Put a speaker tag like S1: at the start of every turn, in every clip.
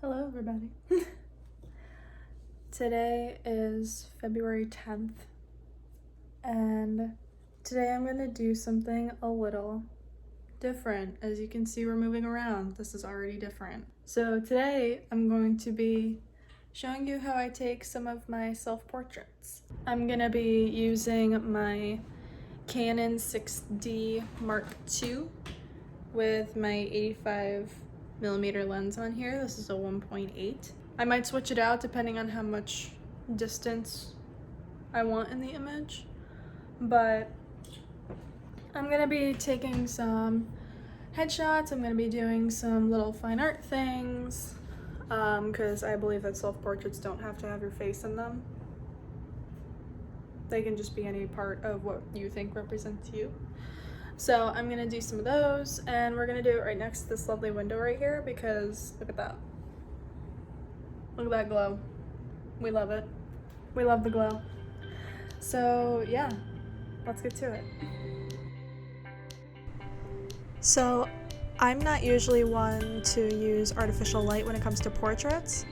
S1: Hello everybody. Today is February 10th and today I'm gonna do something a little different. As you can see, we're moving around. This is already different. So today I'm going to be showing you how I take some of my self-portraits. I'm gonna be using my Canon 6D Mark II with my 85mm lens on here. This is a 1.8. I might switch it out depending on how much distance I want in the image, but I'm gonna be taking some headshots. I'm gonna be doing some little fine art things because I believe that self-portraits don't have to have your face in them. They can just be any part of what you think represents you. So I'm gonna do some of those, and we're gonna do it right next to this lovely window right here because look at that. Look at that glow. We love it. We love the glow. So yeah, let's get to it. So I'm not usually one to use artificial light when it comes to portraits.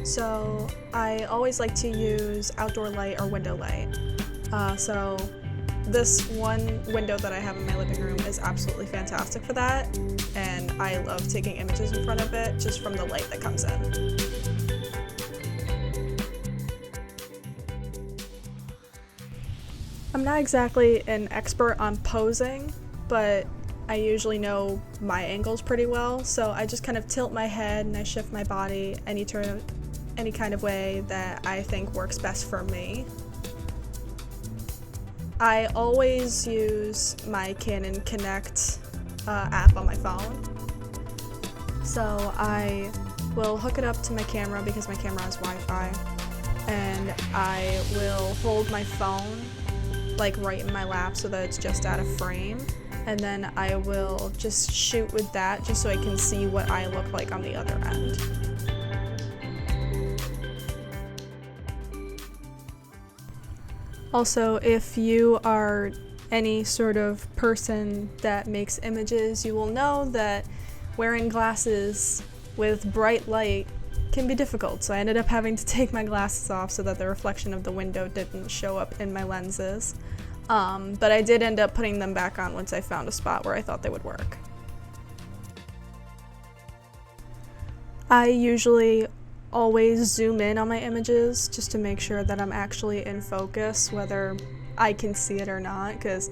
S1: So I always like to use outdoor light or window light. So this one window that I have in my living room is absolutely fantastic for that, and I love taking images in front of it just from the light that comes in. I'm not exactly an expert on posing, but I usually know my angles pretty well, so I just kind of tilt my head and I shift my body any kind of way that I think works best for me. I always use my Canon Connect app on my phone. So I will hook it up to my camera because my camera has Wi-Fi, and I will hold my phone like right in my lap so that it's just out of frame, and then I will just shoot with that just so I can see what I look like on the other end. Also, if you are any sort of person that makes images, you will know that wearing glasses with bright light can be difficult. So I ended up having to take my glasses off so that the reflection of the window didn't show up in my lenses. But I did end up putting them back on once I found a spot where I thought they would work. I usually always zoom in on my images just to make sure that I'm actually in focus, whether I can see it or not, because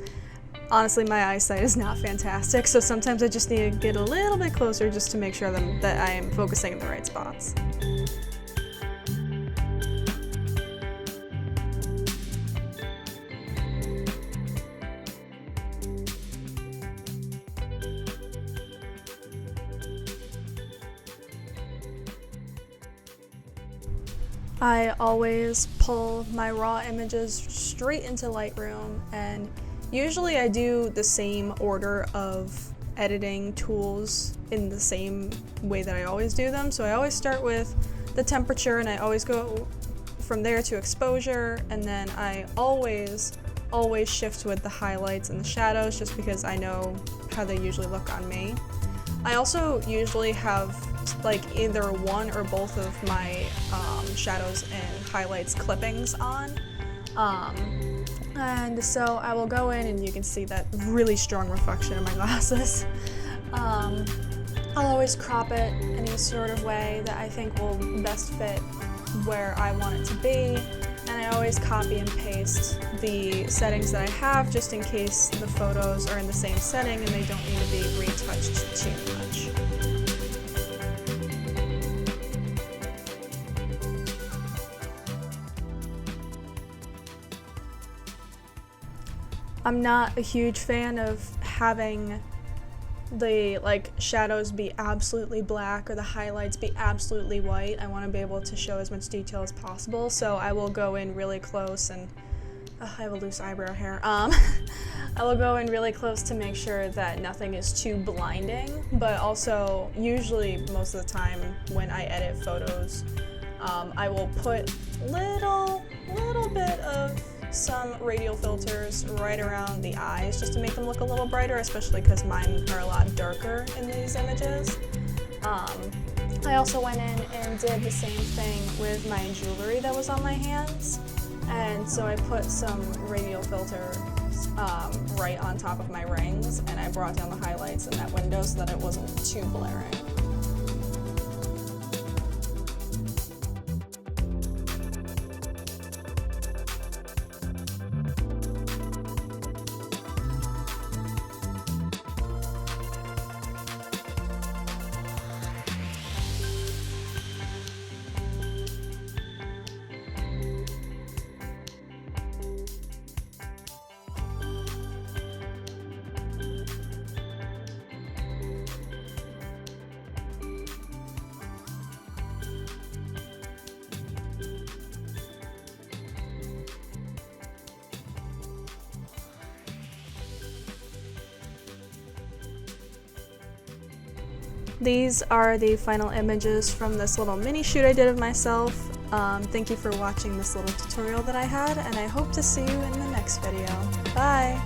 S1: honestly my eyesight is not fantastic, so sometimes I just need to get a little bit closer just to make sure that I am focusing in the right spots. I always pull my raw images straight into Lightroom, and usually I do the same order of editing tools in the same way that I always do them. So I always start with the temperature and I always go from there to exposure, and then I always shift with the highlights and the shadows just because I know how they usually look on me. I also usually have like either one or both of my shadows and highlights clippings on. And so I will go in and you can see that really strong reflection in my glasses. I'll always crop it any sort of way that I think will best fit where I want it to be. And I always copy and paste the settings that I have just in case the photos are in the same setting and they don't need to be retouched too much. I'm not a huge fan of having the shadows be absolutely black or the highlights be absolutely white. I want to be able to show as much detail as possible, so I will go in really close and I have a loose eyebrow hair. I will go in really close to make sure that nothing is too blinding, but also usually most of the time when I edit photos, I will put little bit of some radial filters right around the eyes just to make them look a little brighter, especially because mine are a lot darker in these images. I also went in and did the same thing with my jewelry that was on my hands. And so I put some radial filter right on top of my rings, and I brought down the highlights in that window so that it wasn't too blaring. These are the final images from this little mini shoot I did of myself. Thank you for watching this little tutorial that I had, and I hope to see you in the next video. Bye!